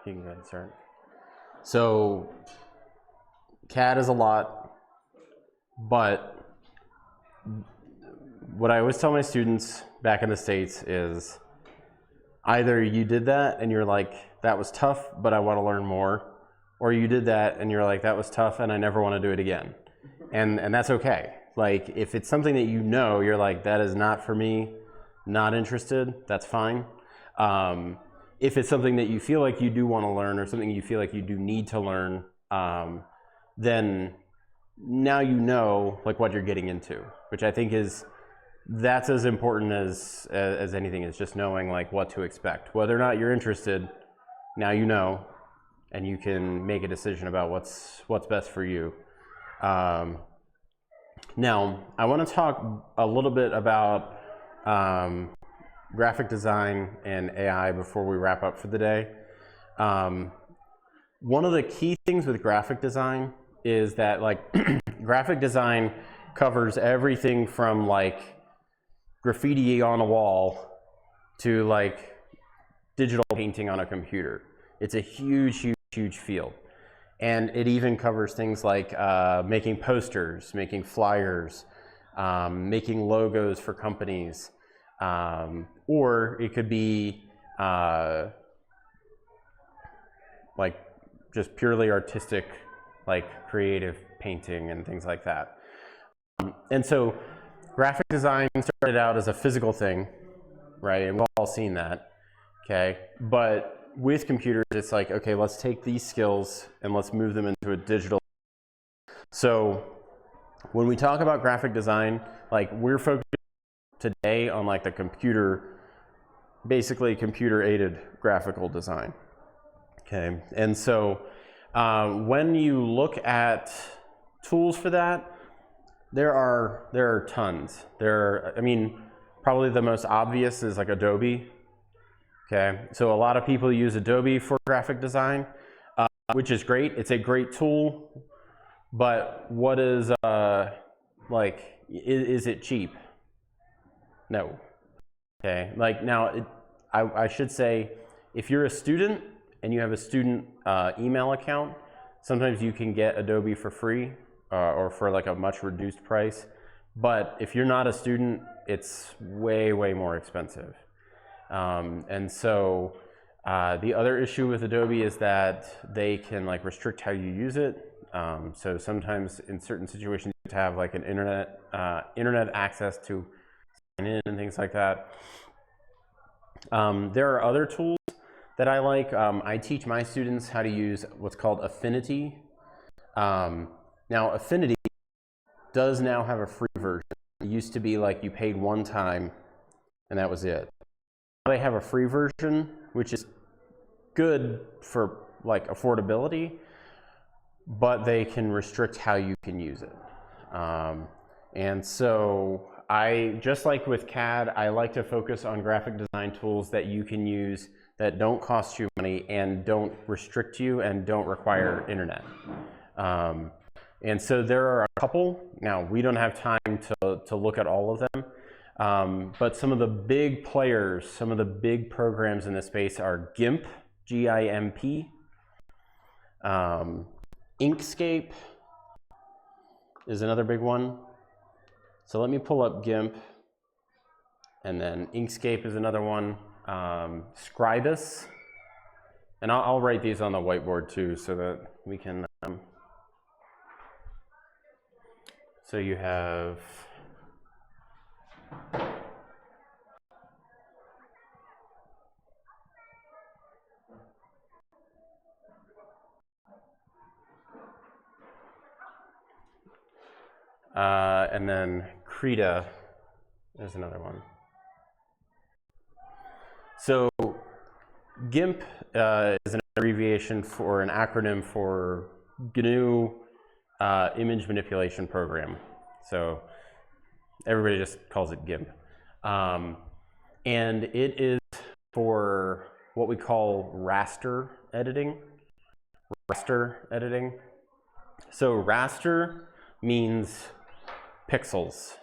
You can go ahead and start. So CAD is a lot, but what I always tell my students back in the States is either you did that and you're like, that was tough, but I want to learn more, or you did that and you're like, that was tough and I never want to do it again. And that's okay. Like, if it's something that you know, you're like, that is not for me, not interested, that's fine. If it's something that you feel like you do want to learn or something you feel like you do need to learn, then now you know like what you're getting into, which I think that's as important as anything, is just knowing like what to expect. Whether or not you're interested, now you know, and you can make a decision about what's best for you. Now, I want to talk a little bit about graphic design and AI before we wrap up for the day. One of the key things with graphic design is that like graphic design covers everything from like graffiti on a wall to like digital painting on a computer. It's a huge, huge, huge field. And it even covers things like making posters, making flyers, making logos for companies, or it could be like just purely artistic, like creative painting and things like that. And so graphic design started out as a physical thing, right? And we've all seen that, okay? But with computers, it's like, okay, let's take these skills and let's move them into a digital. So when we talk about graphic design, like we're focused today on like the basically computer-aided graphical design, okay? And so when you look at tools for that, there are tons. I mean, probably the most obvious is like Adobe. Okay, so a lot of people use Adobe for graphic design, which is great. It's a great tool, but what is like? Is it cheap? No. Okay, like now, I should say, if you're a student and you have a student email account, sometimes you can get Adobe for free or for like a much reduced price. But if you're not a student, it's way, way more expensive. And so the other issue with Adobe is that they can like restrict how you use it. So sometimes in certain situations you have to have like an internet access to sign in and things like that. There are other tools that I like. I teach my students how to use what's called Affinity. Now Affinity does now have a free version. It used to be like you paid one time and that was it. They have a free version, which is good for like affordability, but they can restrict how you can use it. And so just like with CAD, I like to focus on graphic design tools that you can use that don't cost you money and don't restrict you and don't require internet. And so there are a couple. Now, we don't have time to look at all of them. But some of the big players, some of the big programs in this space are GIMP, G-I-M-P. Inkscape is another big one. So let me pull up GIMP, and then Inkscape is another one. Scribus, and I'll write these on the whiteboard too so that we can, so you have and then Krita is another one. So GIMP is an abbreviation for an acronym for GNU Image Manipulation Program. So everybody just calls it GIMP. And it is for what we call raster editing. So raster means pixels.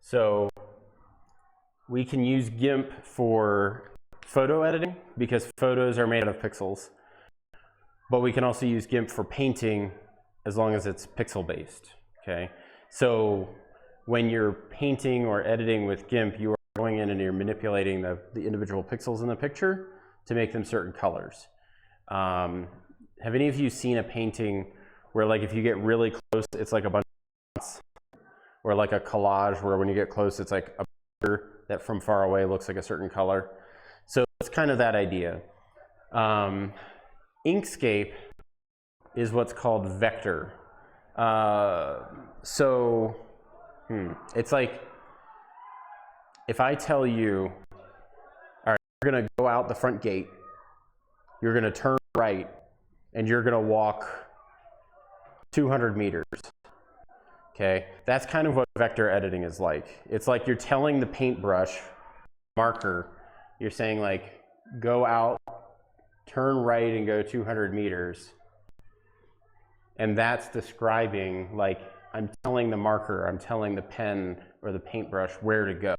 So we can use GIMP for photo editing because photos are made out of pixels. But we can also use GIMP for painting as long as it's pixel based, okay? So when you're painting or editing with GIMP, you are going in and you're manipulating the individual pixels in the picture to make them certain colors. Have any of you seen a painting where, like, if you get really close, it's like a bunch of dots? Or like a collage where when you get close, it's like a picture that from far away looks like a certain color? So it's kind of that idea. Inkscape is what's called vector. It's like if I tell you, all right, you're gonna go out the front gate, you're gonna turn right, and you're gonna walk 200 meters. Okay, that's kind of what vector editing is like. It's like you're telling the paintbrush marker, you're saying like, go out, turn right and go 200 meters. And that's describing, like, I'm telling the marker, I'm telling the pen or the paintbrush where to go.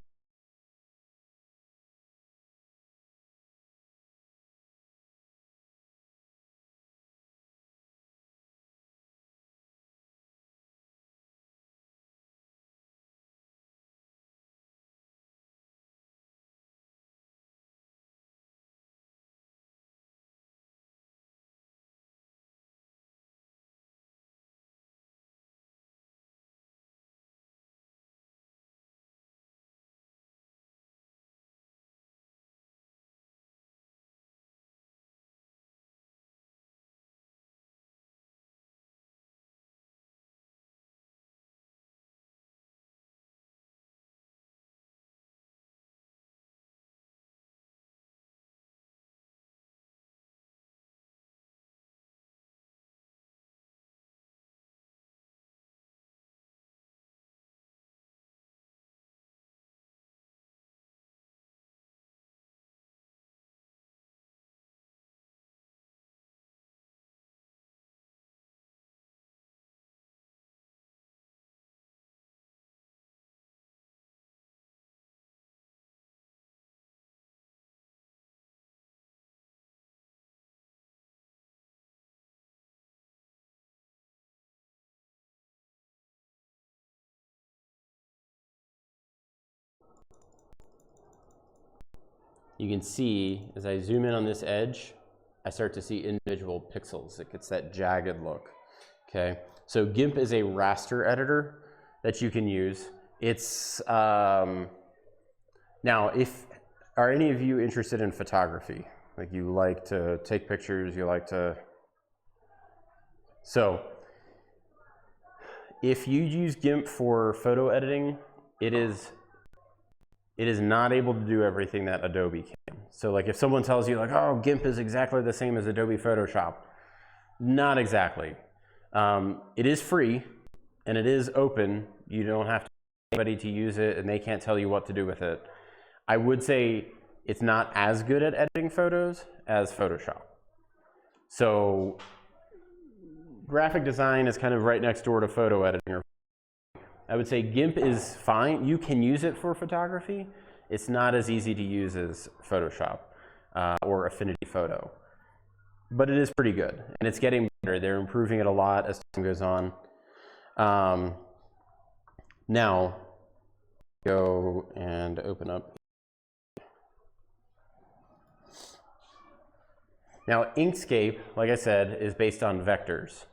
You can see, as I zoom in on this edge, I start to see individual pixels. It gets that jagged look, okay? So GIMP is a raster editor that you can use. It's, now, are any of you interested in photography? Like, you like to take pictures, you like to, so if you use GIMP for photo editing, it is not able to do everything that Adobe can. So like if someone tells you like, oh, GIMP is exactly the same as Adobe Photoshop, not exactly. It is free and it is open. You don't have to pay anybody to use it and they can't tell you what to do with it. I would say it's not as good at editing photos as Photoshop. So graphic design is kind of right next door to photo editing. I would say GIMP is fine. You can use it for photography. It's not as easy to use as Photoshop or Affinity Photo. But it is pretty good, and it's getting better. They're improving it a lot as time goes on. Now, go and open up. Now, Inkscape, like I said, is based on vectors.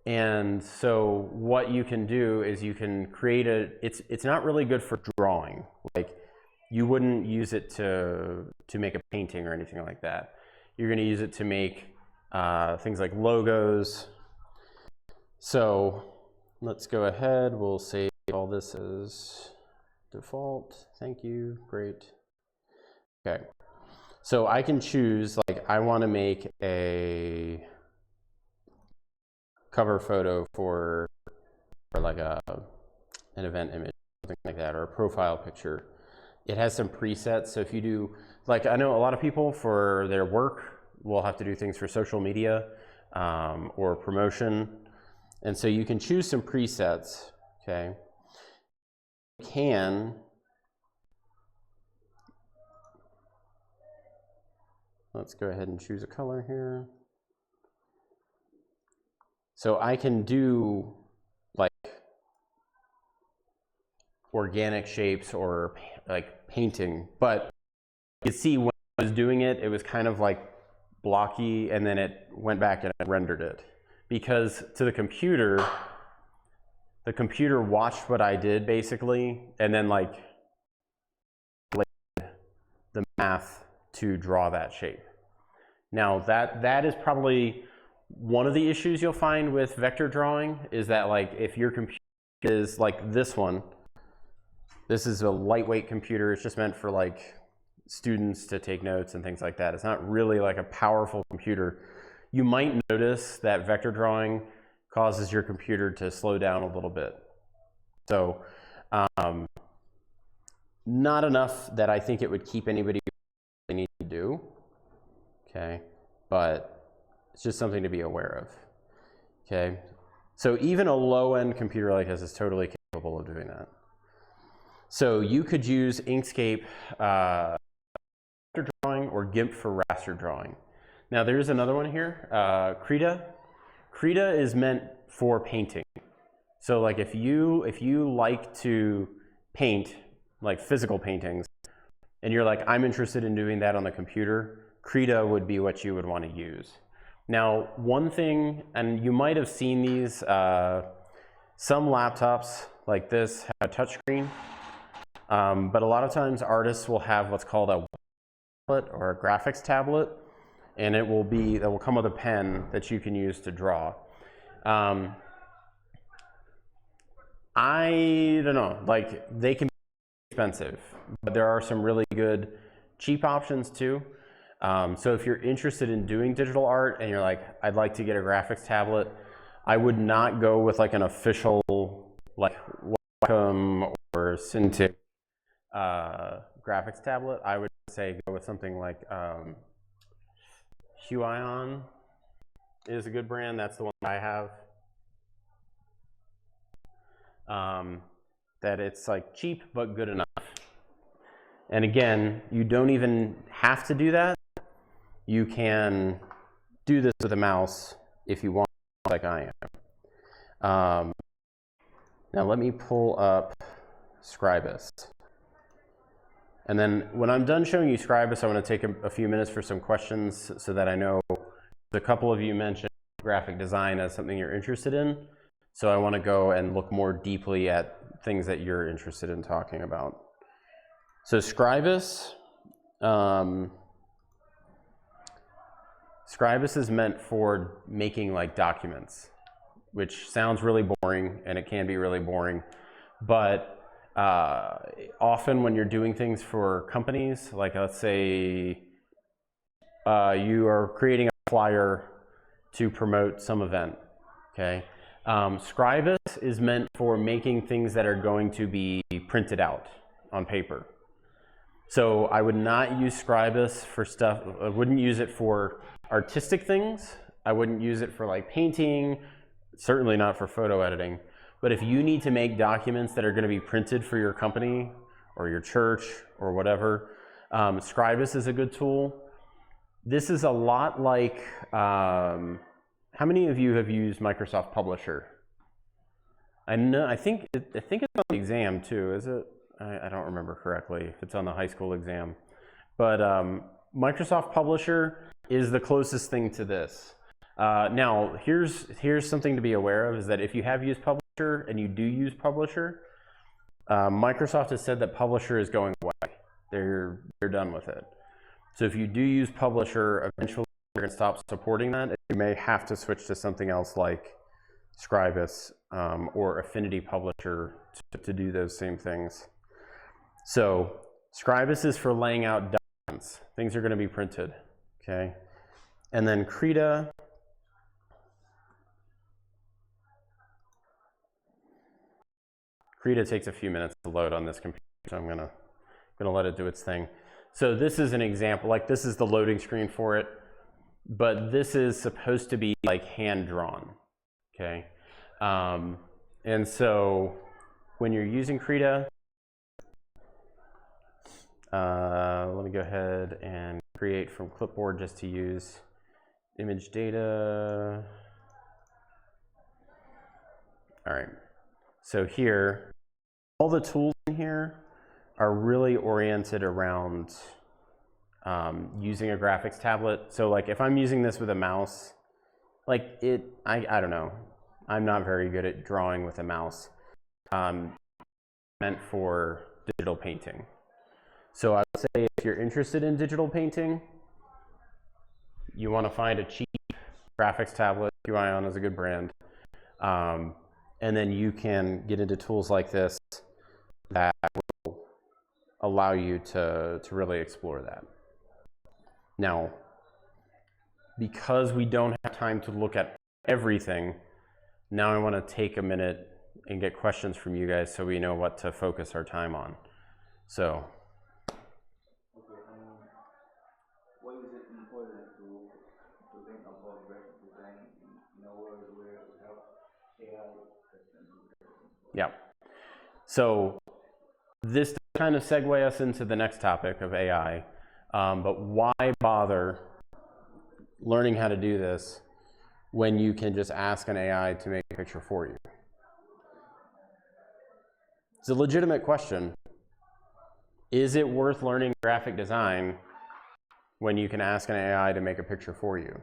And so what you can do is you can create it's not really good for drawing. Like you wouldn't use it to make a painting or anything like that. You're going to use it to make things like logos. So let's go ahead. We'll save all this as default. Thank you. Great. Okay. So I can choose, like, I want to make a cover photo for like an event image, something like that, or a profile picture. It has some presets. So if you do, like, I know a lot of people for their work will have to do things for social media or promotion. And so you can choose some presets, okay? You can let's go ahead and choose a color here. So I can do like organic shapes or like painting, but you see when I was doing it, it was kind of like blocky, and then it went back and it rendered it. Because to the computer watched what I did basically, and then like the math to draw that shape. Now that is probably one of the issues you'll find with vector drawing, is that like if your computer is like this one, this is a lightweight computer, it's just meant for like students to take notes and things like that. It's not really like a powerful computer. You might notice that vector drawing causes your computer to slow down a little bit. So not enough that I think it would keep anybody they need to do, okay? But it's just something to be aware of, okay? So even a low-end computer like this is totally capable of doing that. So you could use Inkscape vector drawing or GIMP for raster drawing. Now there's another one here, Krita. Krita is meant for painting. So like if you like to paint, like physical paintings, and you're like, I'm interested in doing that on the computer, Krita would be what you would want to use. Now, one thing, and you might have seen these, some laptops like this have a touchscreen, but a lot of times artists will have what's called a tablet or a graphics tablet, and it will come with a pen that you can use to draw. I don't know, like they can be expensive, but there are some really good cheap options too. So if you're interested in doing digital art and you're like, I'd like to get a graphics tablet, I would not go with like an official like Wacom or Cintiq graphics tablet. I would say go with something like Huion is a good brand. That's the one I have. That it's like cheap but good enough. And again, you don't even have to do that. You can do this with a mouse if you want, like I am. Now let me pull up Scribus. And then when I'm done showing you Scribus, I want to take a few minutes for some questions so that I know a couple of you mentioned graphic design as something you're interested in. So I want to go and look more deeply at things that you're interested in talking about. So Scribus, Scribus is meant for making like documents, which sounds really boring, and it can be really boring. But often when you're doing things for companies, like let's say you are creating a flyer to promote some event, okay? Scribus is meant for making things that are going to be printed out on paper. So I would not use Scribus for stuff, I wouldn't use it for artistic things. I wouldn't use it for like painting, certainly not for photo editing. But if you need to make documents that are going to be printed for your company or your church or whatever, Scribus is a good tool. This is a lot like, how many of you have used Microsoft Publisher? I think it's on the exam too, is it? I don't remember correctly if it's on the high school exam. But Microsoft Publisher is the closest thing to this. Now, here's something to be aware of, is that if you have used Publisher and you do use Publisher, Microsoft has said that Publisher is going away. They're done with it. So if you do use Publisher, eventually you're going to stop supporting that. You may have to switch to something else like Scribus or Affinity Publisher to do those same things. So Scribus is for laying out documents. Things are going to be printed, okay? And then Krita. Krita takes a few minutes to load on this computer, so I'm gonna let it do its thing. So this is an example, like this is the loading screen for it, but this is supposed to be like hand drawn, okay? And so when you're using Krita, let me go ahead and create from clipboard just to use image data. All right, so here, all the tools in here are really oriented around using a graphics tablet. So like if I'm using this with a mouse, like I don't know, I'm not very good at drawing with a mouse. Meant for digital painting. So I would say if you're interested in digital painting, you want to find a cheap graphics tablet. QIon is a good brand. And then you can get into tools like this that will allow you to really explore that. Now, because we don't have time to look at everything, now I want to take a minute and get questions from you guys so we know what to focus our time on. So. Why is it important to think about graphic design in a world where we have AI? Yeah. So this kind of segue us into the next topic of AI, but why bother learning how to do this when you can just ask an AI to make a picture for you? It's a legitimate question. Is it worth learning graphic design when you can ask an AI to make a picture for you?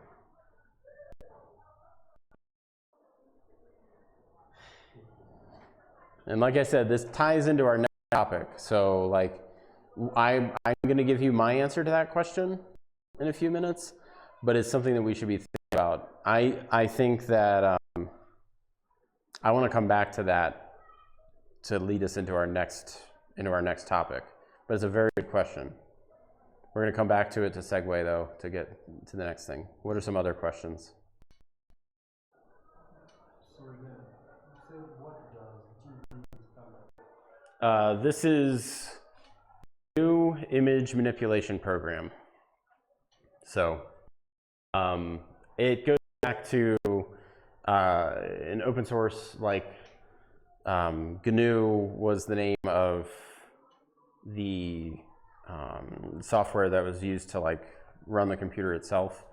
And like I said, this ties into our next topic. So like, I'm going to give you my answer to that question in a few minutes, but it's something that we should be thinking about. I think that I want to come back to that to lead us into our next topic. But it's a very good question. We're going to come back to it to segue though to get to the next thing. What are some other questions? So again, you said what does This is a new image manipulation program. So it goes back to an open source, like GNU was the name of the software that was used to like run the computer itself.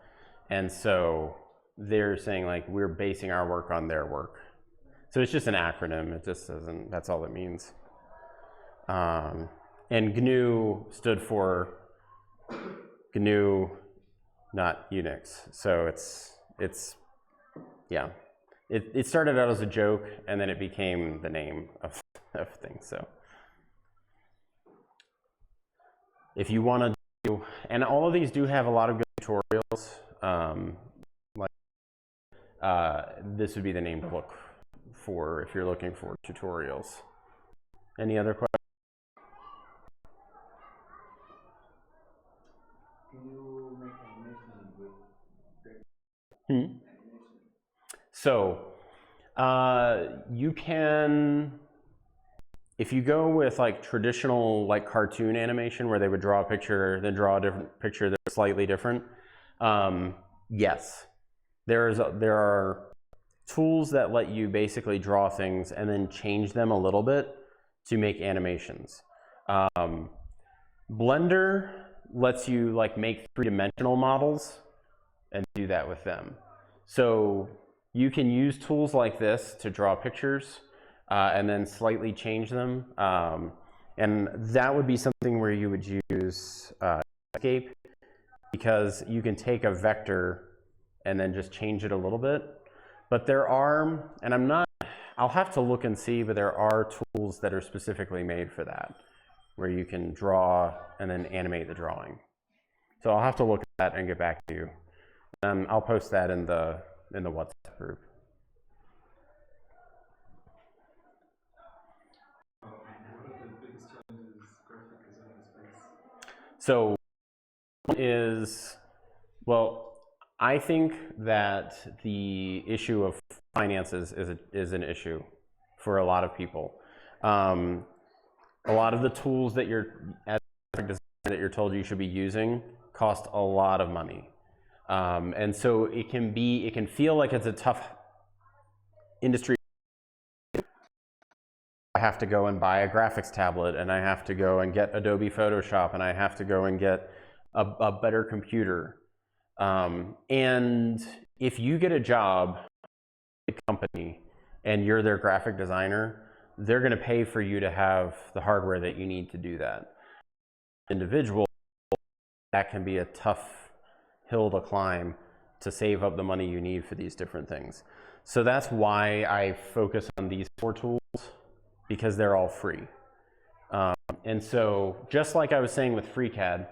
And so they're saying like we're basing our work on their work. So it's just an acronym. It just doesn't, that's all it means. And GNU stood for GNU, not Unix. So it's yeah. It started out as a joke and then it became the name of things. So if you want to do, and all of these do have a lot of good tutorials, this would be the name to look for if you're looking for tutorials. Any other questions? Can you make animation with animation? So you can, if you go with like traditional like cartoon animation where they would draw a picture, then draw a different picture that's slightly different, yes. There are tools that let you basically draw things and then change them a little bit to make animations. Blender lets you like make three-dimensional models and do that with them. So you can use tools like this to draw pictures and then slightly change them. And that would be something where you would use Escape, because you can take a vector and then just change it a little bit. But there are, and I'll have to look and see, but there are tools that are specifically made for that, where you can draw and then animate the drawing. So I'll have to look at that and get back to you. I'll post that in the WhatsApp group. What are the biggest challenges graphic designers face? So is, well, I think that the issue of finances is an issue for a lot of people. A lot of the tools that you're told you should be using cost a lot of money. And so it can feel like it's a tough industry. I have to go and buy a graphics tablet, and I have to go and get Adobe Photoshop, and I have to go and get a better computer. And if you get a job at a company and you're their graphic designer, they're going to pay for you to have the hardware that you need to do that. Individual, that can be a tough hill to climb to save up the money you need for these different things. So that's why I focus on these 4 tools, because they're all free. And so just like I was saying with FreeCAD,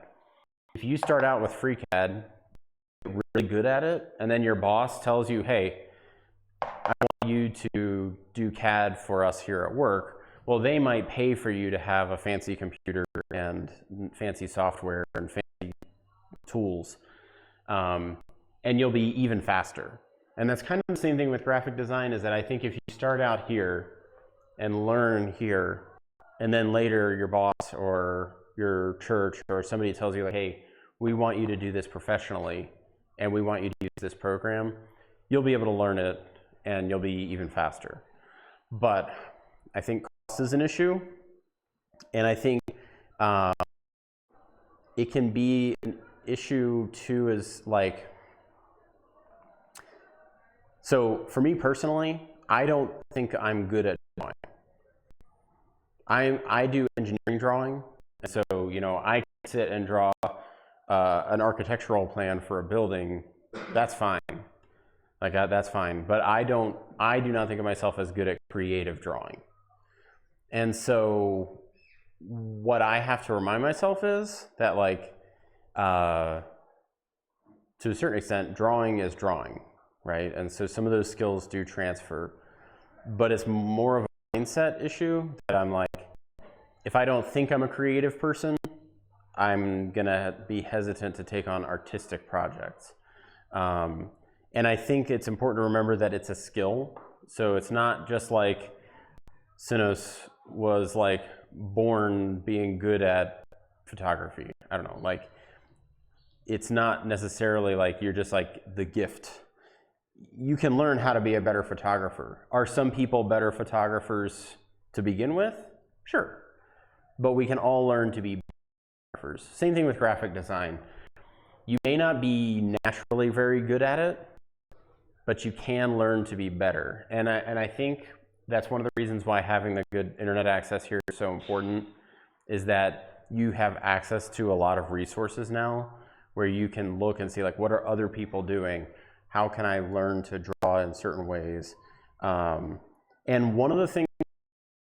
if you start out with FreeCAD, you're really good at it, and then your boss tells you, hey, I want you to do CAD for us here at work, well, they might pay for you to have a fancy computer and fancy software and fancy tools, and you'll be even faster. And that's kind of the same thing with graphic design, is that I think if you start out here and learn here, and then later your boss or your church or somebody tells you, like, hey, we want you to do this professionally and we want you to use this program, you'll be able to learn it and you'll be even faster. But I think cost is an issue, and I think it can be an issue too, is like, so for me personally, I don't think I'm good at drawing. I do engineering drawing, and so, you know, I can sit and draw an architectural plan for a building. That's fine. Like, that's fine. But I do not think of myself as good at creative drawing. And so what I have to remind myself is that, like, to a certain extent, drawing is drawing, right? And so some of those skills do transfer, but it's more of a mindset issue that I'm like, if I don't think I'm a creative person, I'm gonna be hesitant to take on artistic projects. And I think it's important to remember that it's a skill. So it's not just like Sinos was like born being good at photography. I don't know, like, it's not necessarily like you're just like the gift. You can learn how to be a better photographer. Are some people better photographers to begin with? Sure. But we can all learn to be photographers. Same thing with graphic design. You may not be naturally very good at it, but you can learn to be better. And I think that's one of the reasons why having the good internet access here is so important, is that you have access to a lot of resources now where you can look and see, like, what are other people doing? How can I learn to draw in certain ways? And one of the things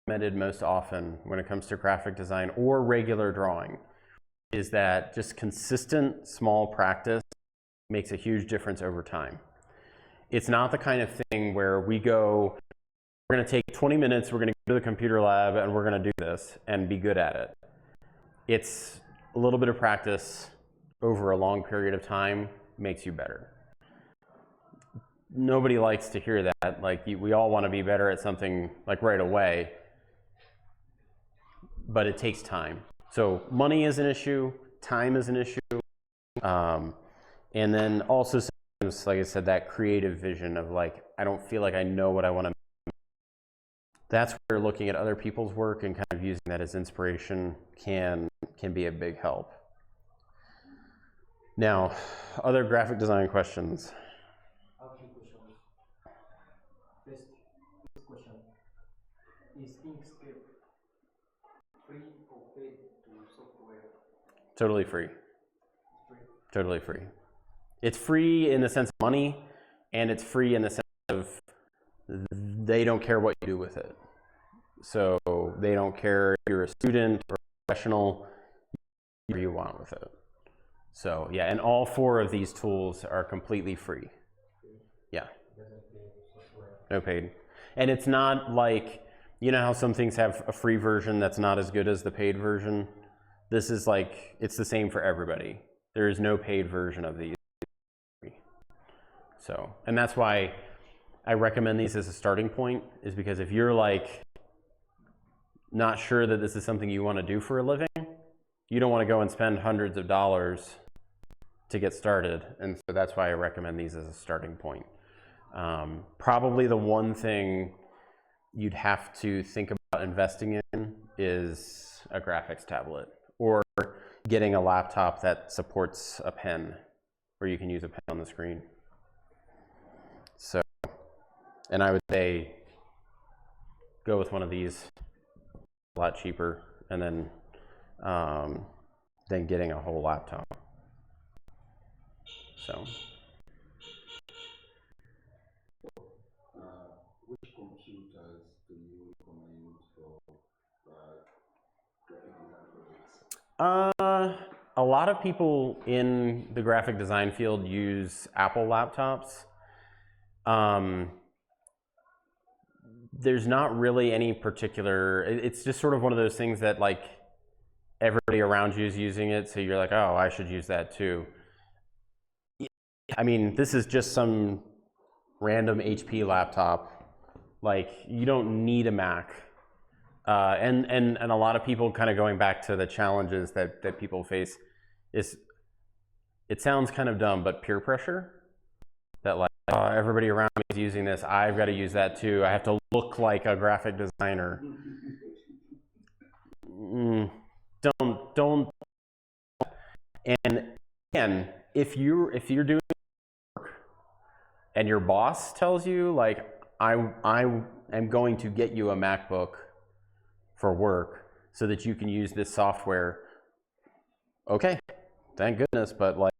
recommended most often when it comes to graphic design or regular drawing is that just consistent small practice makes a huge difference over time. It's not the kind of thing where we go, we're going to take 20 minutes, we're going to go to the computer lab and we're going to do this and be good at it. It's a little bit of practice over a long period of time makes you better. Nobody likes to hear that. Like, we all want to be better at something like right away, but it takes time. So money is an issue, time is an issue, and then also sometimes, like I said, that creative vision of, like, I don't feel like I know what I want to make. That's where looking at other people's work and kind of using that as inspiration can be a big help. Now, other graphic design questions. I have two questions. First question. Is Inkscape free or paid to software? Totally free. Free. Totally free. It's free in the sense of money, and it's free in the sense of they don't care what you do with it. So they don't care if you're a student or a professional, you do whatever you want with it. So yeah, and all 4 of these tools are completely free. Yeah. No paid. And it's not like, you know how some things have a free version that's not as good as the paid version? This is like, it's the same for everybody. There is no paid version of these. So, and that's why I recommend these as a starting point, is because if you're like not sure that this is something you want to do for a living, you don't want to go and spend hundreds of dollars to get started. And so that's why I recommend these as a starting point. Probably the one thing you'd have to think about investing in is a graphics tablet, or getting a laptop that supports a pen, where you can use a pen on the screen. So, and I would say go with one of these, a lot cheaper, and then getting a whole laptop. So. Which computers do you recommend for graphic design projects? A lot of people in the graphic design field use Apple laptops. There's not really any particular, it's just sort of one of those things that like everybody around you is using it, so you're like, oh, I should use that too. I mean, this is just some random HP laptop. Like, you don't need a Mac. And a lot of people, kind of going back to the challenges that people face, is it sounds kind of dumb, but peer pressure. That like, oh, everybody around me is using this, I've got to use that too. I have to look like a graphic designer. Don't. And again, if you're doing work and your boss tells you like, I am going to get you a MacBook for work so that you can use this software, okay, thank goodness, but like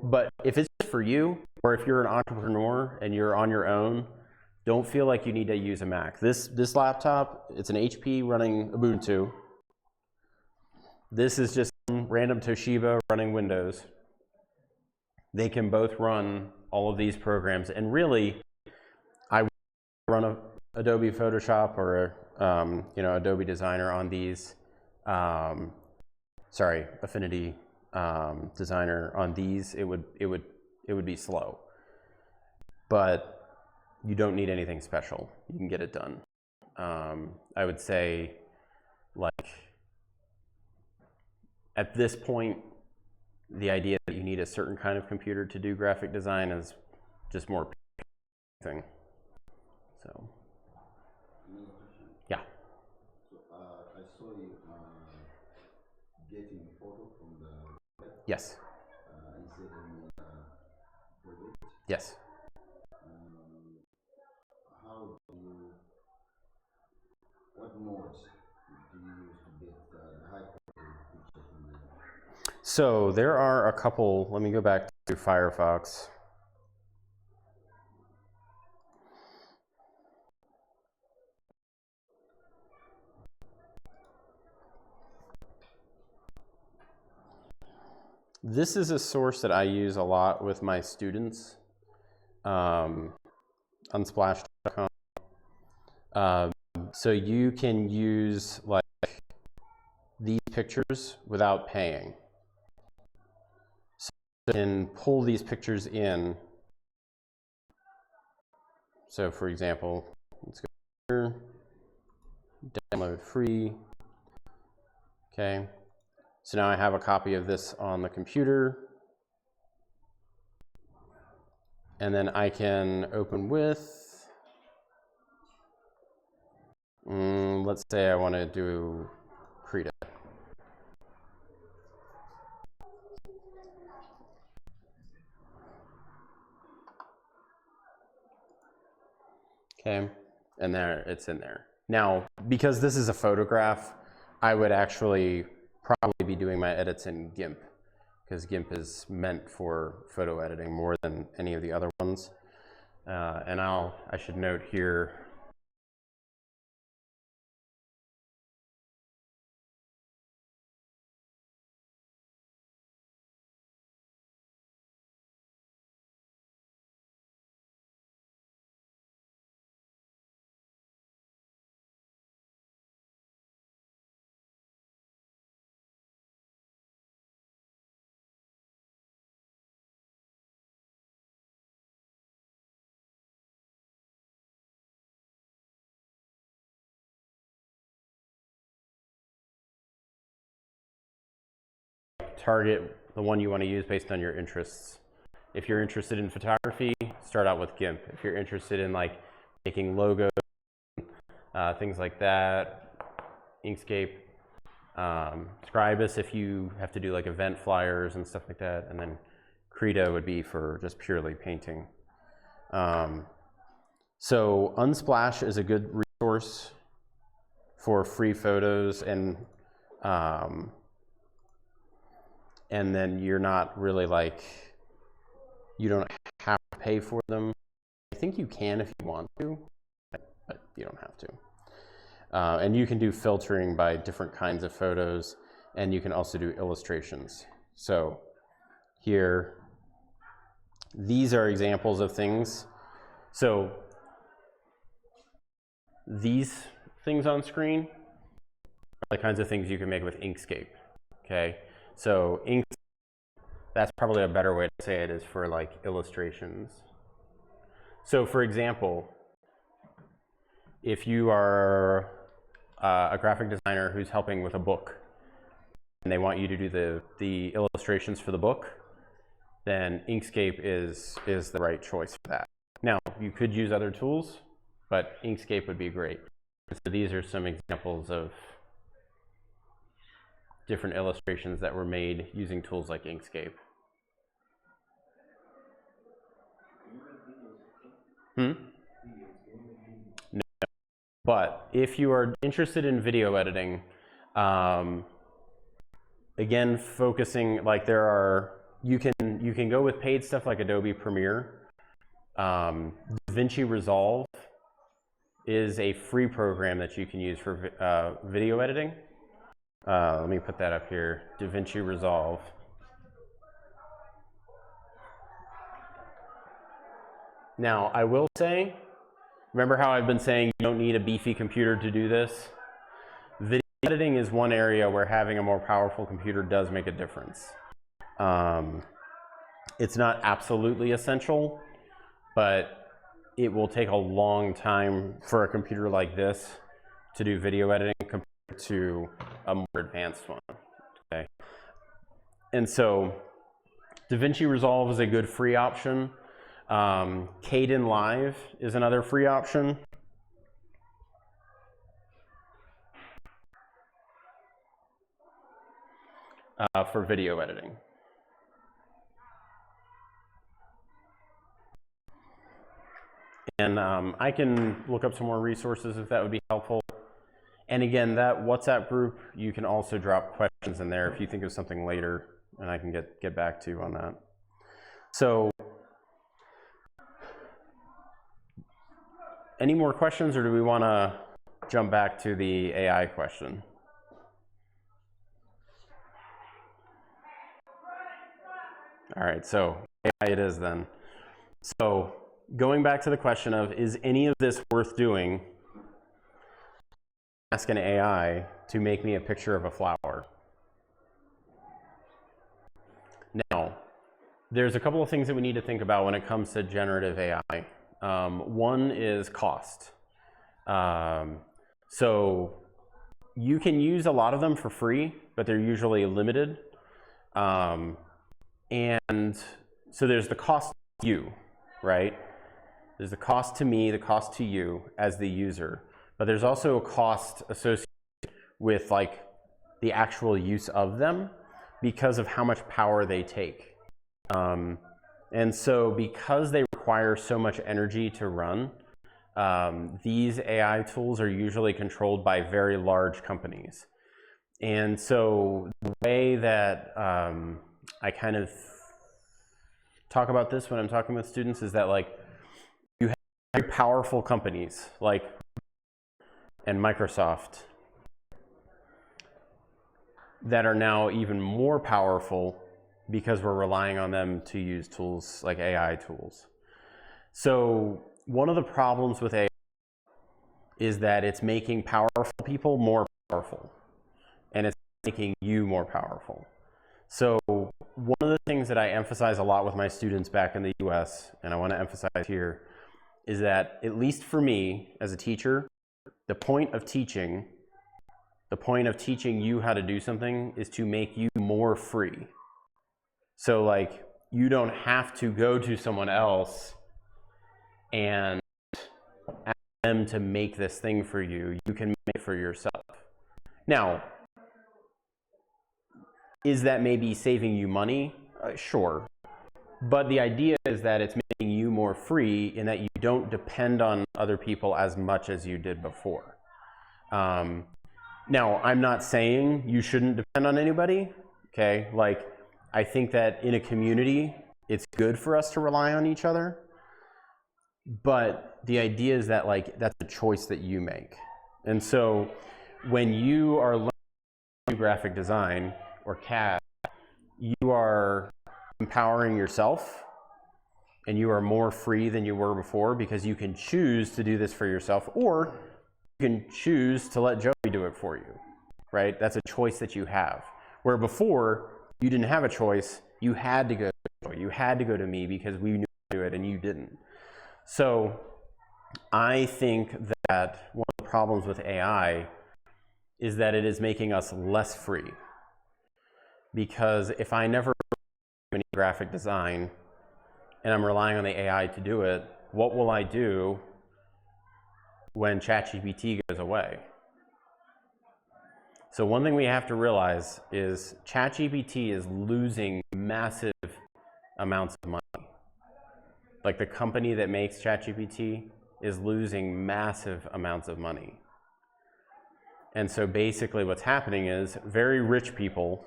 but if it's for you, or if you're an entrepreneur and you're on your own, don't feel like you need to use a Mac. This laptop, it's an HP running Ubuntu. This is just some random Toshiba running Windows. They can both run all of these programs, and really, I run a Adobe Photoshop or Adobe Designer on these. Affinity Designer on these. It would be slow, but you don't need anything special. You can get it done. I would say, like, at this point, the idea that you need a certain kind of computer to do graphic design is just more thing. So, yeah. So I saw you getting a photo from the web. Yes. You said in project. Yes. What modes do you use to get the high quality picture from the? So there are a couple. Let me go back to Firefox. This is a source that I use a lot with my students, unsplash.com. So you can use like these pictures without paying. So you can pull these pictures in. So for example, let's go here, download free. Okay. So now I have a copy of this on the computer, and then I can open with, let's say I want to do Krita. Okay, and there, it's in there. Now, because this is a photograph, I would actually probably be doing my edits in GIMP, because GIMP is meant for photo editing more than any of the other ones. And I should note here, target the one you want to use based on your interests. If you're interested in photography, start out with GIMP. If you're interested in like making logos, things like that, Inkscape, Scribus if you have to do like event flyers and stuff like that, and then Krita would be for just purely painting. So Unsplash is a good resource for free photos, and then you're not really like, you don't have to pay for them. I think you can if you want to, but you don't have to. And you can do filtering by different kinds of photos, and you can also do illustrations. So here, these are examples of things. So these things on screen are the kinds of things you can make with Inkscape, okay? So that's probably a better way to say it, is for like illustrations. So for example, if you are a graphic designer who's helping with a book, and they want you to do the illustrations for the book, then Inkscape is the right choice for that. Now, you could use other tools, but Inkscape would be great. So these are some examples of different illustrations that were made using tools like Inkscape. No. But if you are interested in video editing, again, focusing, like you can go with paid stuff like Adobe Premiere. DaVinci Resolve is a free program that you can use for video editing. Let me put that up here, DaVinci Resolve. Now, I will say, remember how I've been saying you don't need a beefy computer to do this? Video editing is one area where having a more powerful computer does make a difference. It's not absolutely essential, but it will take a long time for a computer like this to do video editing compared to a more advanced one, okay? And so DaVinci Resolve is a good free option. Kdenlive is another free option. For video editing. And I can look up some more resources if that would be helpful. And again, that WhatsApp group, you can also drop questions in there if you think of something later, and I can get back to you on that. So, any more questions, or do we want to jump back to the AI question? All right, so AI it is then. So going back to the question of, is any of this worth doing? Ask an AI to make me a picture of a flower. Now, there's a couple of things that we need to think about when it comes to generative AI. One is cost. So you can use a lot of them for free, but they're usually limited. And so there's the cost to you, right? There's the cost to me, the cost to you as the user, but there's also a cost associated with like the actual use of them because of how much power they take. And so because they require so much energy to run, these AI tools are usually controlled by very large companies. And so the way that I kind of talk about this when I'm talking with students is that, like, you have very powerful companies like and Microsoft that are now even more powerful because we're relying on them to use tools like AI tools. So one of the problems with AI is that it's making powerful people more powerful, and it's making you more powerful. So one of the things that I emphasize a lot with my students back in the US, and I want to emphasize here, is that at least for me as a teacher, the point of teaching you how to do something is to make you more free. So like, you don't have to go to someone else and ask them to make this thing for you. You can make it for yourself. Now, Is that maybe saving you money? Sure. But the idea is that it's making you more free in that you don't depend on other people as much as you did before. Now, I'm not saying you shouldn't depend on anybody, okay? Like, I think that in a community, it's good for us to rely on each other. But the idea is that, like, that's a choice that you make. And so when you are learning graphic design or CAD, you are empowering yourself, and you are more free than you were before because you can choose to do this for yourself, or you can choose to let Joey do it for you, right? That's a choice that you have. Where before, you didn't have a choice, you had to go to Joey, you had to go to me because we knew how to do it and you didn't. So I think that one of the problems with AI is that it is making us less free. Because if I never do any graphic design and I'm relying on the AI to do it, what will I do when ChatGPT goes away? So one thing we have to realize is ChatGPT is losing massive amounts of money. Like, the company that makes ChatGPT is losing massive amounts of money. And so basically what's happening is very rich people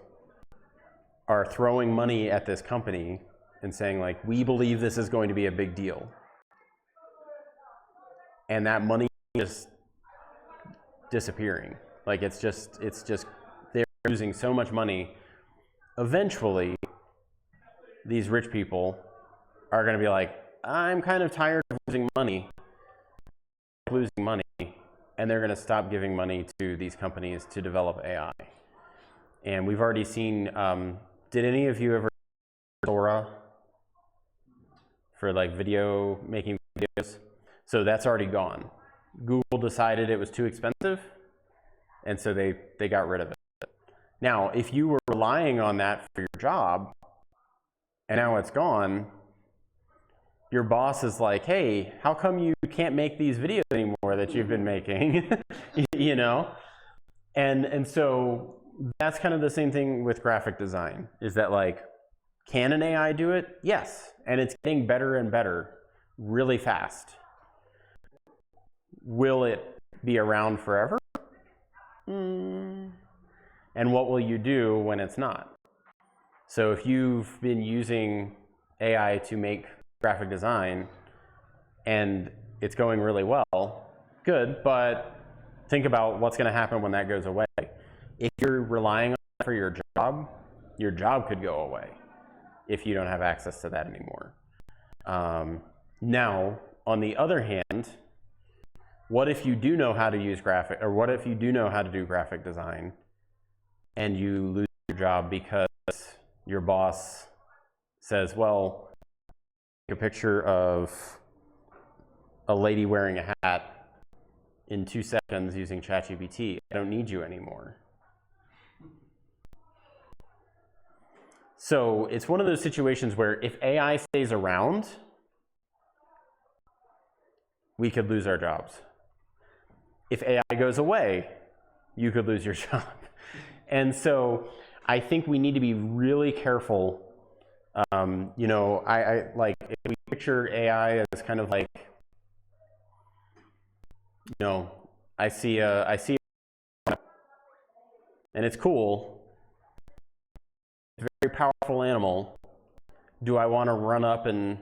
are throwing money at this company and saying, like, we believe this is going to be a big deal. And that money is just disappearing. Like, it's just, they're losing so much money. Eventually, these rich people are going to be like, I'm kind of tired of losing money, and they're going to stop giving money to these companies to develop AI. And we've already seen, did any of you ever Sora for like making videos? So that's already gone. Google decided it was too expensive, and so they got rid of it. Now, if you were relying on that for your job, and now it's gone, your boss is like, hey, how come you can't make these videos anymore that you've been making? You know? And so that's kind of the same thing with graphic design, is that, like, can an AI do it? Yes, and it's getting better and better really fast. Will it be around forever? And what will you do when it's not? So if you've been using AI to make graphic design and it's going really well, good, but think about what's going to happen when that goes away. If you're relying on it for your job could go away if you don't have access to that anymore. Now, on the other hand, what if you do know how to use what if you do know how to do graphic design and you lose your job because your boss says, well, take a picture of a lady wearing a hat in 2 seconds using ChatGPT. I don't need you anymore. So it's one of those situations where if AI stays around, we could lose our jobs. If AI goes away, you could lose your job. And so I think we need to be really careful. You know, I like, if we picture AI as kind of like, you know, I see and it's cool. It's a very powerful animal. Do I want to run up and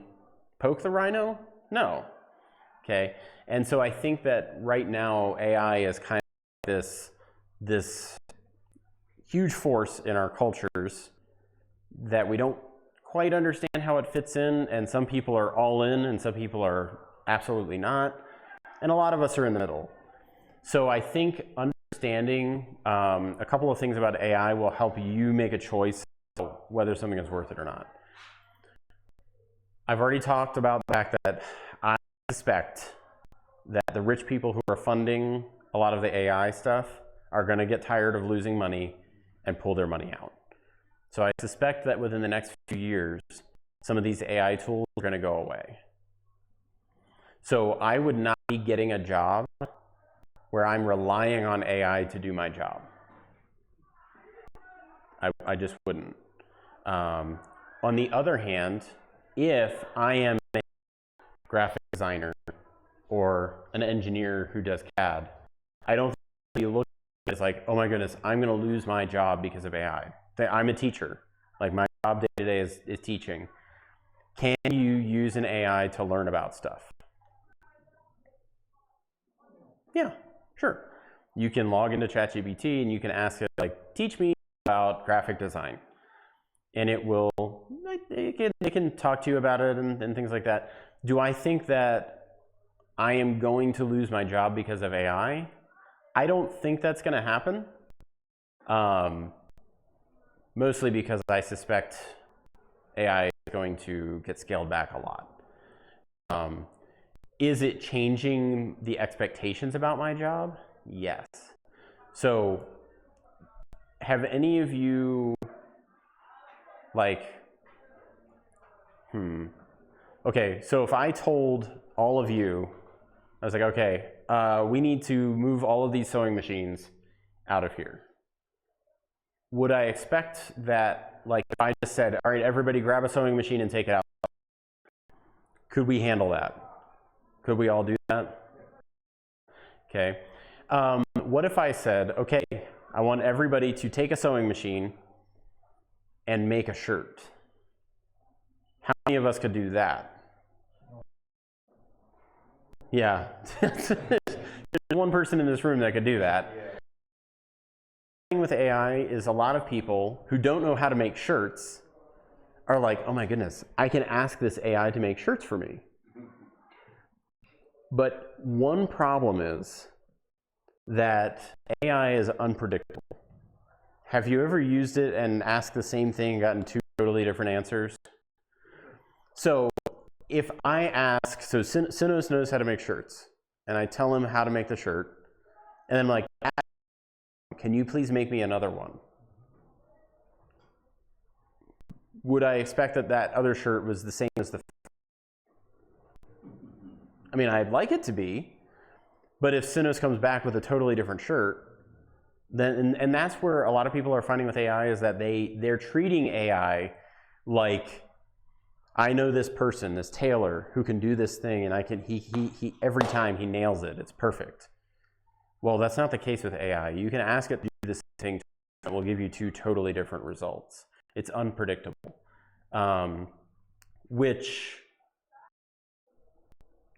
poke the rhino? No. Okay. And so I think that right now AI is kind of this huge force in our cultures that we don't quite understand how it fits in, and some people are all in and some people are absolutely not, and a lot of us are in the middle. So I think understanding a couple of things about AI will help you make a choice whether something is worth it or not. I've already talked about the fact that I suspect that the rich people who are funding a lot of the AI stuff are going to get tired of losing money and pull their money out. So I suspect that within the next few years, some of these AI tools are going to go away. So I would not be getting a job where I'm relying on AI to do my job. I just wouldn't. On the other hand, if I am a graphic designer or an engineer who does CAD, I don't think you look at it as like, oh my goodness, I'm going to lose my job because of AI. I'm a teacher. Like my job day to day is teaching. Can you use an AI to learn about stuff? Yeah, sure. You can log into ChatGPT and you can ask it, like, teach me about graphic design. And it can talk to you about it and things like that. Do I think that I am going to lose my job because of AI? I don't think that's going to happen. Mostly because I suspect AI is going to get scaled back a lot. Is it changing the expectations about my job? Yes. So have any of you okay, so if I told all of you, I was like, okay, we need to move all of these sewing machines out of here. Would I expect that, like, if I just said, all right, everybody grab a sewing machine and take it out, could we handle that? Could we all do that? Okay. What if I said, okay, I want everybody to take a sewing machine and make a shirt? How many of us could do that? Yeah. There's one person in this room that could do that. The thing with AI is a lot of people who don't know how to make shirts are like, oh my goodness, I can ask this AI to make shirts for me. But one problem is that AI is unpredictable. Have you ever used it and asked the same thing and gotten two totally different answers? So if I ask, so Sinos knows how to make shirts, and I tell him how to make the shirt, and I'm like, can you please make me another one? Would I expect that that other shirt was the same as the first? I mean, I'd like it to be, but if Sinos comes back with a totally different shirt, then, and that's where a lot of people are finding with AI is that they're treating AI like, I know this person, this tailor, who can do this thing, and he every time he nails it, it's perfect. Well, that's not the case with AI. You can ask it to do this thing that will give you two totally different results. It's unpredictable, which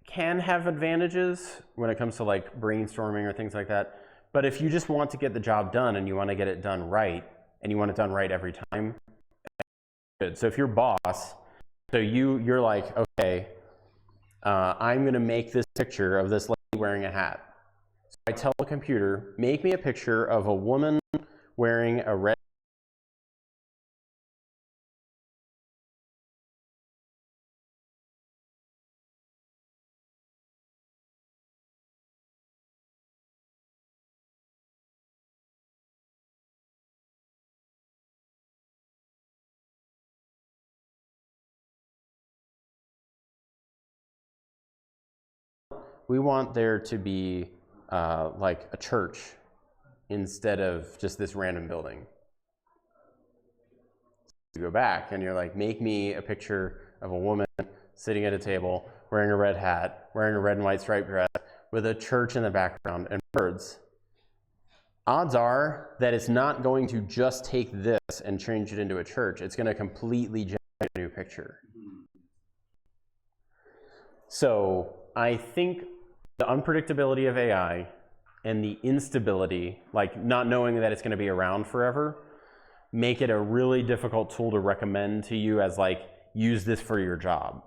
can have advantages when it comes to like brainstorming or things like that. But if you just want to get the job done and you want to get it done right, and you want it done right every time, good. So if you're boss, so you're like, okay, I'm going to make this picture of this lady wearing a hat. So I tell the computer, make me a picture of a woman wearing a red. We want there to be like a church instead of just this random building. You go back and you're like, make me a picture of a woman sitting at a table, wearing a red hat, wearing a red and white striped dress, with a church in the background and birds. Odds are that it's not going to just take this and change it into a church. It's going to completely generate a new picture. So I think the unpredictability of AI and the instability, like not knowing that it's going to be around forever, make it a really difficult tool to recommend to you as like, use this for your job.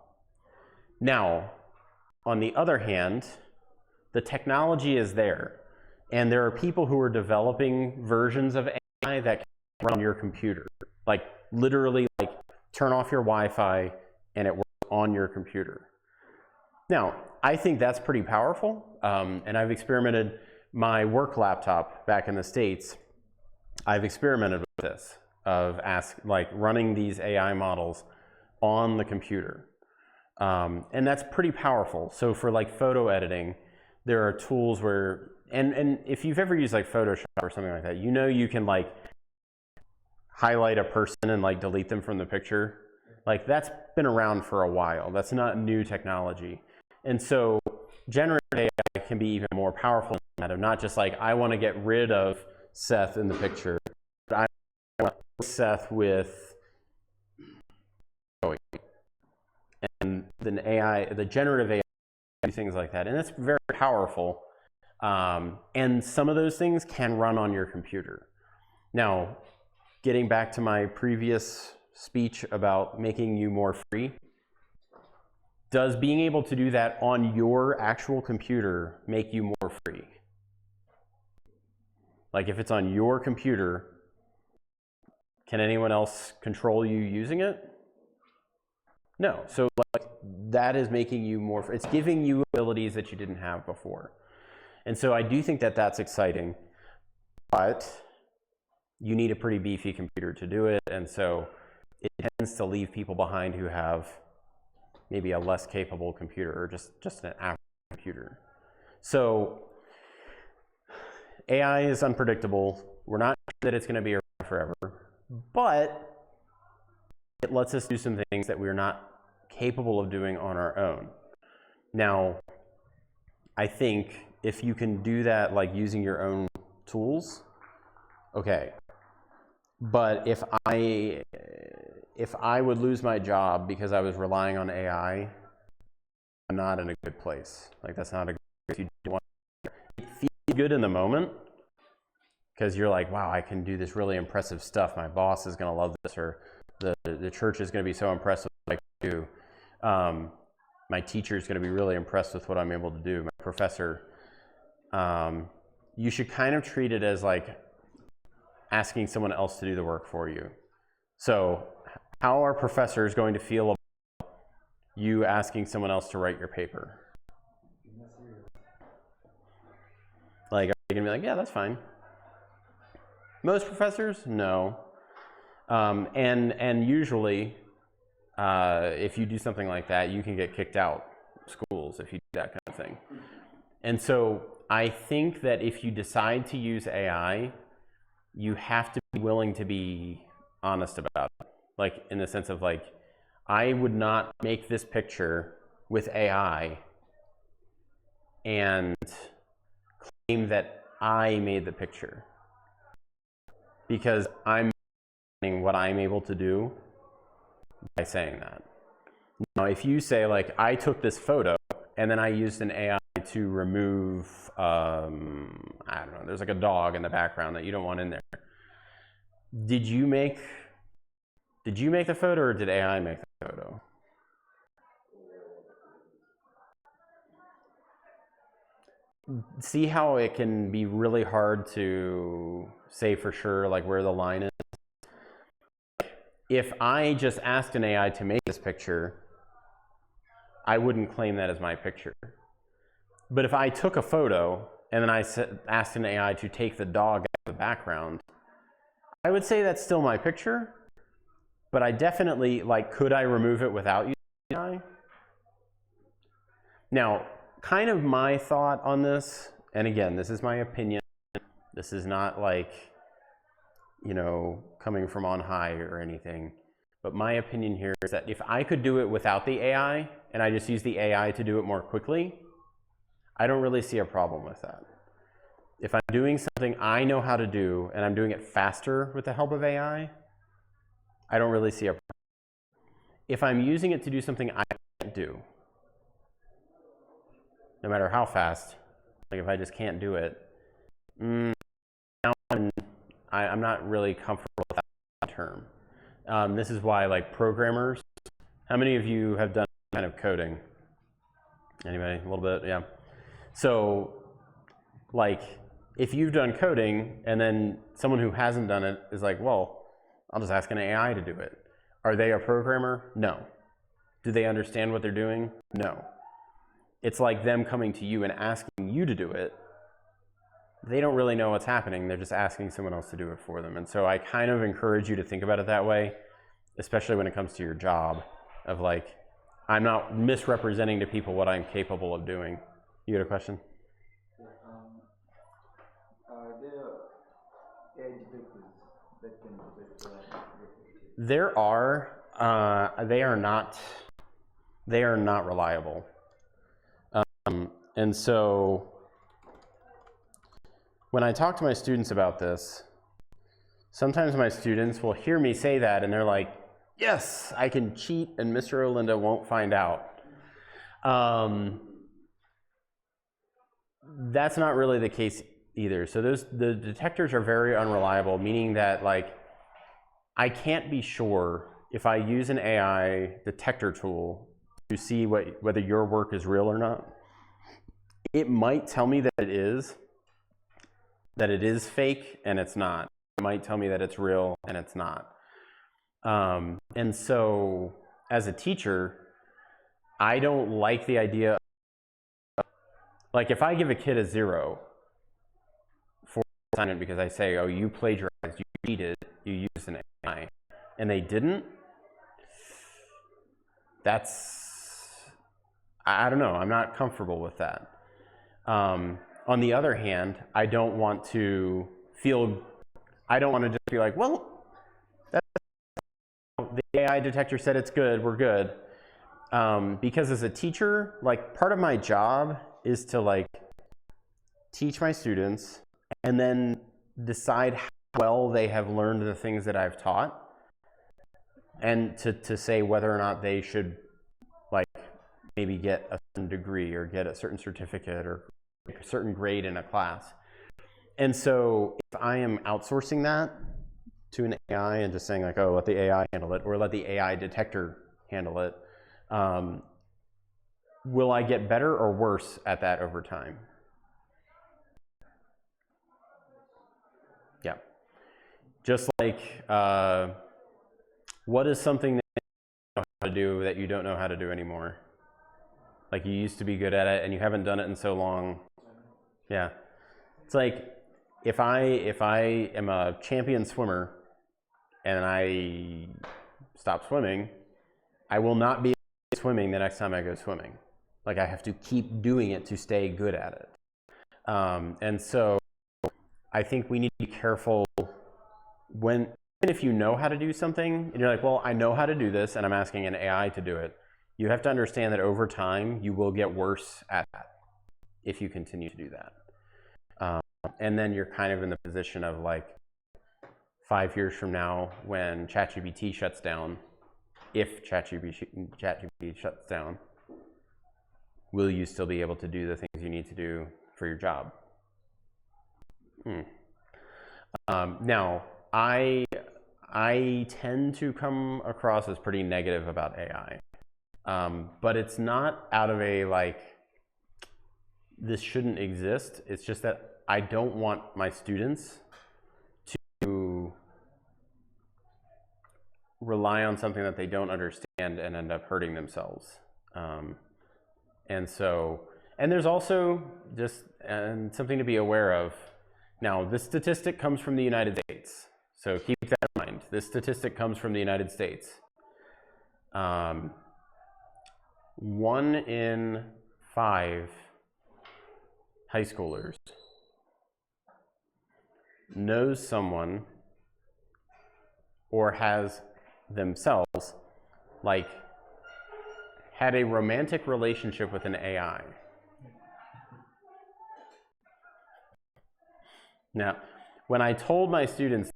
Now, on the other hand, the technology is there, and there are people who are developing versions of AI that can run on your computer, like literally like turn off your Wi-Fi and it works on your computer. Now, I think that's pretty powerful, and I've experimented my work laptop back in the States. I've experimented with this, of running these AI models on the computer. And that's pretty powerful. So for like photo editing, there are tools where, and if you've ever used like Photoshop or something like that, you know you can like highlight a person and like delete them from the picture. Like that's been around for a while. That's not new technology. And so generative AI can be even more powerful than that, of not just like, I want to get rid of Seth in the picture, but I want to replace Seth with Joey. And then AI, the generative AI, do things like that. And it's very powerful. And some of those things can run on your computer. Now, getting back to my previous speech about making you more free, does being able to do that on your actual computer make you more free? Like if it's on your computer, can anyone else control you using it? No. So like that is making you more, it's giving you abilities that you didn't have before. And so I do think that that's exciting, but you need a pretty beefy computer to do it. And so it tends to leave people behind who have maybe a less capable computer or just an average computer. So AI is unpredictable. We're not sure that it's going to be around forever, but it lets us do some things that we're not capable of doing on our own. Now, I think if you can do that like using your own tools, okay. But if I would lose my job because I was relying on AI, I'm not in a good place. Like that's not a good place. You don't want it feels good in the moment because you're like, wow, I can do this really impressive stuff. My boss is going to love this, or the church is going to be so impressed with what I can do. My teacher is going to be really impressed with what I'm able to do. My professor. You should kind of treat it as like asking someone else to do the work for you. So how are professors going to feel about you asking someone else to write your paper? Like, are they going to be like, yeah, that's fine? Most professors, no. And usually, if you do something like that, you can get kicked out of schools if you do that kind of thing. And so I think that if you decide to use AI, you have to be willing to be honest about it. Like in the sense of like, I would not make this picture with AI and claim that I made the picture, because I'm saying what I'm able to do by saying that. Now, if you say like, I took this photo and then I used an AI to remove, I don't know, there's like a dog in the background that you don't want in there. Did you make the photo or did AI make the photo? See how it can be really hard to say for sure like where the line is? If I just asked an AI to make this picture, I wouldn't claim that as my picture. But if I took a photo and then I asked an AI to take the dog out of the background, I would say that's still my picture, but I definitely, like, could I remove it without using AI? Now, kind of my thought on this, and again, this is my opinion, this is not like, you know, coming from on high or anything, but my opinion here is that if I could do it without the AI, and I just use the AI to do it more quickly, I don't really see a problem with that. If I'm doing something I know how to do, and I'm doing it faster with the help of AI, I don't really see a problem. If I'm using it to do something I can't do, no matter how fast, like if I just can't do it, now I'm not really comfortable with that term. This is why, like, programmers, how many of you have done kind of coding? Anybody? A little bit? Yeah. So, like, if you've done coding and then someone who hasn't done it is like, well, I'll just ask an AI to do it. Are they a programmer? No. Do they understand what they're doing? No. It's like them coming to you and asking you to do it. They don't really know what's happening. They're just asking someone else to do it for them. And so I kind of encourage you to think about it that way, especially when it comes to your job, of like, I'm not misrepresenting to people what I'm capable of doing. You got a question? Are there AI detectors that can detect There are, they are not reliable. And so when I talk to my students about this, sometimes my students will hear me say that and they're like, yes, I can cheat and Mr. Olinda won't find out. That's not really the case either. So the detectors are very unreliable, meaning that like I can't be sure if I use an AI detector tool to see whether your work is real or not. It might tell me that it is fake and it's not. It might tell me that it's real and it's not. And so as a teacher, I don't like the idea of, like if I give a kid a 0 for assignment because I say, oh, you plagiarized, you cheated, you used an AI, and they didn't, I don't know, I'm not comfortable with that. On the other hand, I don't want to just be like, well, the AI detector said it's good, we're good. Because as a teacher, like part of my job is to like teach my students and then decide how well they have learned the things that I've taught, and to say whether or not they should like maybe get a certain degree or get a certain certificate or a certain grade in a class. And so if I am outsourcing that to an AI and just saying like, oh, let the AI handle it, or let the AI detector handle it, will I get better or worse at that over time? Yeah. Just like, what is something that you know how to do that you don't know how to do anymore? Like you used to be good at it and you haven't done it in so long. Yeah. It's like if I am a champion swimmer and I stop swimming, I will not be swimming the next time I go swimming. Like I have to keep doing it to stay good at it. And so I think we need to be careful even if you know how to do something and you're like, well, I know how to do this and I'm asking an AI to do it. You have to understand that over time you will get worse at that if you continue to do that. And then you're kind of in the position of like 5 years from now when ChatGPT shuts down, if ChatGPT shuts down, will you still be able to do the things you need to do for your job? Now, I tend to come across as pretty negative about AI, but it's not out of a like, this shouldn't exist. It's just that I don't want my students to rely on something that they don't understand and end up hurting themselves. And there's also just something to be aware of. Now, this statistic comes from the United States, so keep that in mind. This statistic comes from the United States. 1 in 5 high schoolers knows someone or has themselves like had a romantic relationship with an AI. Now, when I told my students,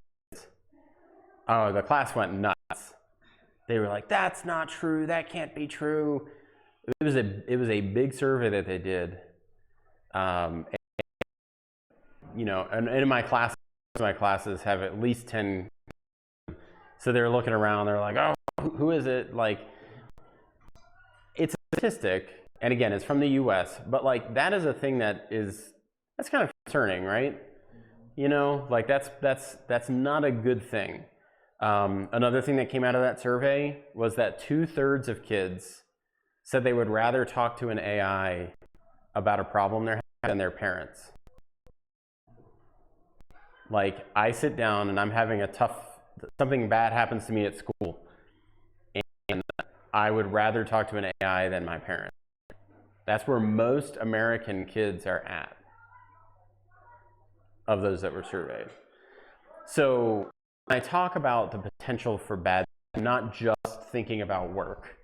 oh, the class went nuts. They were like, that's not true, that can't be true. It was a big survey that they did. And, you know, and in my classes have at least 10. So they're looking around, they're like, oh, who is it? Like, it's a statistic, and again, it's from the US, but like that is a thing that's kind of concerning, right? You know, like that's not a good thing. Another thing that came out of that survey was that 2/3 of kids said they would rather talk to an AI about a problem they're having than their parents. Like, I sit down and I'm having something bad happens to me at school, and I would rather talk to an AI than my parents. That's where most American kids are at, of those that were surveyed. So when I talk about the potential for bad I'm not just thinking about work.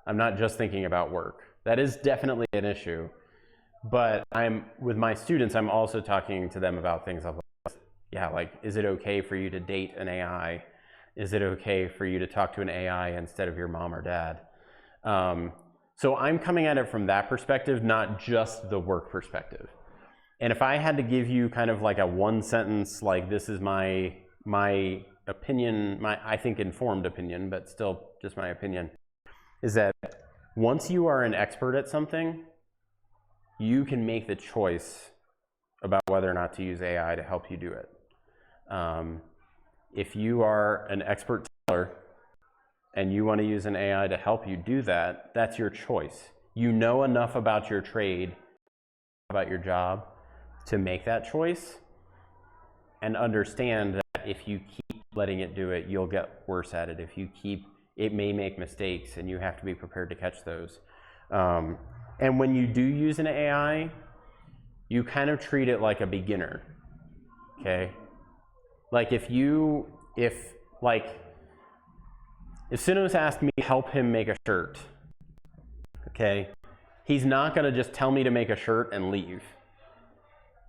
I'm not just thinking about work. That is definitely an issue. But with my students, I'm also talking to them about things like, yeah, like, is it okay for you to date an AI? Is it okay for you to talk to an AI instead of your mom or dad? So I'm coming at it from that perspective, not just the work perspective. And if I had to give you kind of like a one sentence, like this is my opinion, I think informed opinion, but still just my opinion, is that once you are an expert at something, you can make the choice about whether or not to use AI to help you do it. If you are an expert teller and you want to use an AI to help you do that, that's your choice. You know enough about your trade, about your job, to make that choice and understand that if you keep letting it do it, you'll get worse at it. If you keep, it may make mistakes and you have to be prepared to catch those. And when you do use an AI, you kind of treat it like a beginner, okay? Like if Sinos asked me to help him make a shirt, okay? He's not gonna just tell me to make a shirt and leave.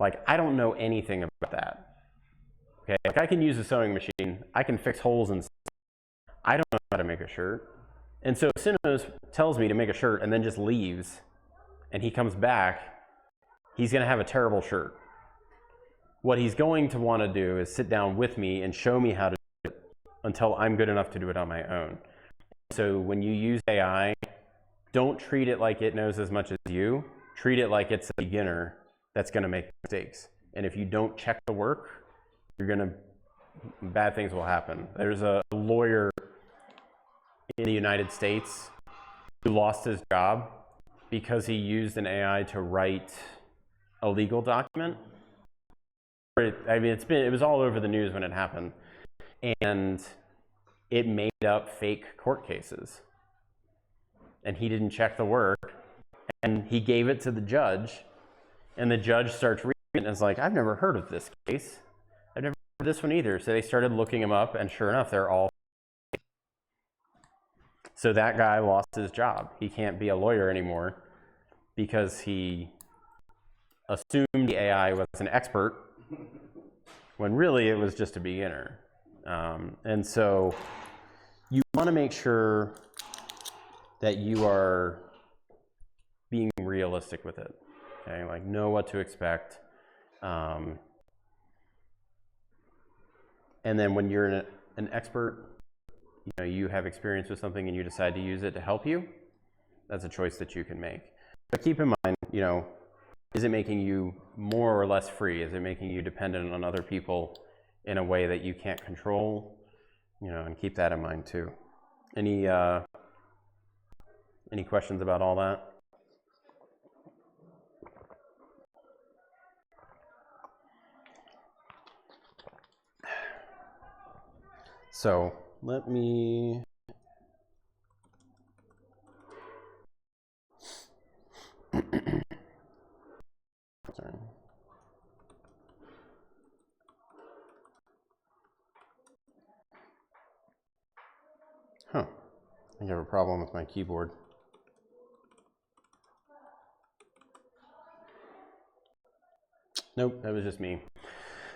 Like, I don't know anything about that, okay? Like, I can use a sewing machine, I can fix holes and I don't know how to make a shirt. And so if Sinos tells me to make a shirt and then just leaves, and he comes back, he's gonna have a terrible shirt. What he's going to wanna do is sit down with me and show me how to do it until I'm good enough to do it on my own. So when you use AI, don't treat it like it knows as much as you. Treat it like it's a beginner that's gonna make mistakes. And if you don't check the work, bad things will happen. There's a lawyer in the United States who lost his job because he used an AI to write a legal document. I mean, it was all over the news when it happened. And it made up fake court cases. And he didn't check the work. And he gave it to the judge. And the judge starts reading it and is like, I've never heard of this case. I've never heard of this one either. So they started looking him up, and sure enough, they're all fake. So that guy lost his job. He can't be a lawyer anymore because he assumed the AI was an expert when really it was just a beginner. And so you want to make sure that you are being realistic with it, okay? Like, know what to expect. And then when you're an expert, you know, you have experience with something and you decide to use it to help you, that's a choice that you can make. But keep in mind, you know, is it making you more or less free? Is it making you dependent on other people in a way that you can't control? You know, and keep that in mind too. Any questions about all that? So let me sorry. Huh. I think I have a problem with my keyboard. Nope, that was just me.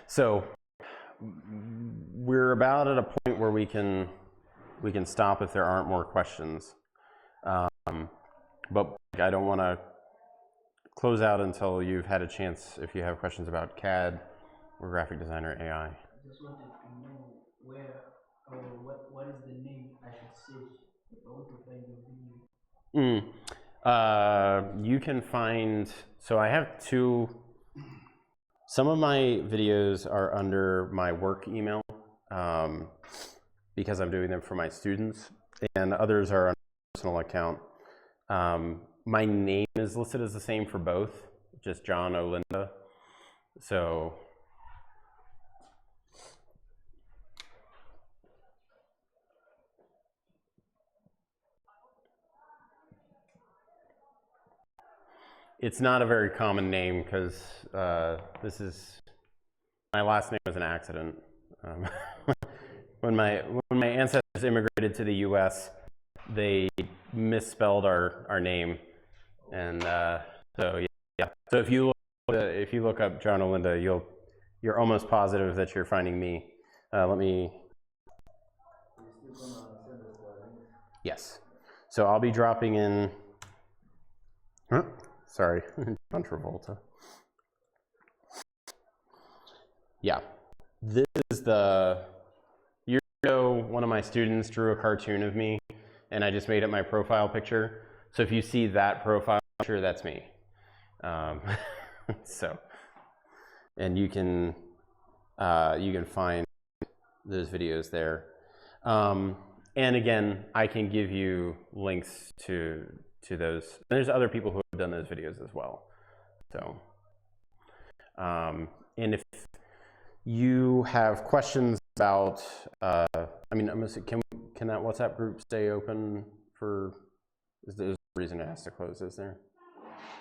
So we're about at a point where we can stop if there aren't more questions. But I don't want to close out until you've had a chance, if you have questions about CAD or graphic design or AI. I just wanted to know where or what is the name I should search if I want to find your video. You can find, so I have two. Some of my videos are under my work email because I'm doing them for my students, and others are on my personal account. My name is listed as the same for both, just John Olinda. So it's not a very common name because my last name was an accident. When my ancestors just immigrated to the U.S., they misspelled our name, and so yeah. So if you look up John Olinda, you're almost positive that you're finding me. Let me. You're still gonna send us the link? Yes. So I'll be dropping in. Huh? Sorry, John Travolta. Yeah, this is the. Years ago, one of my students drew a cartoon of me, and I just made it my profile picture. So if you see that profile picture, that's me. So, and you can find those videos there. And again, I can give you links to those. There's other people who have done those videos as well. So, and if you have questions about, I mean, can that WhatsApp group stay open for? Is there a reason it has to close? Is there?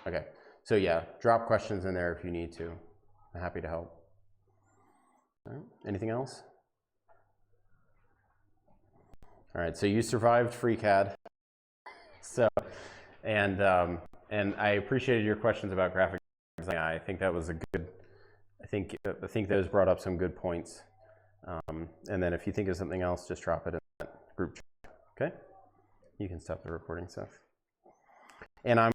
Okay. So yeah, drop questions in there if you need to. I'm happy to help. All right. Anything else? All right. So you survived FreeCAD. So, and I appreciated your questions about graphic design. I think that was a good. I think those brought up some good points. And then if you think of something else, just drop it in that group chat. Okay. You can stop the recording stuff. And I'm